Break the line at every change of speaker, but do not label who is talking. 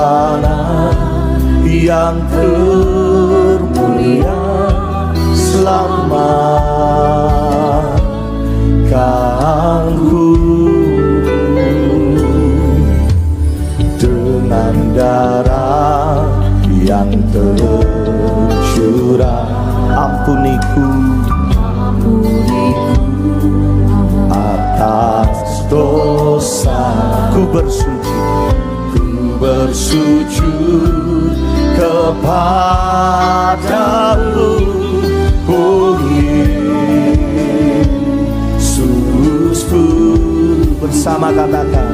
pengorbanan yang termulia selamatkanku. Dengan darah yang tercurah, ampuniku atas dosaku, bersujud kepadamu, oh Yesusku. Bersama katakan,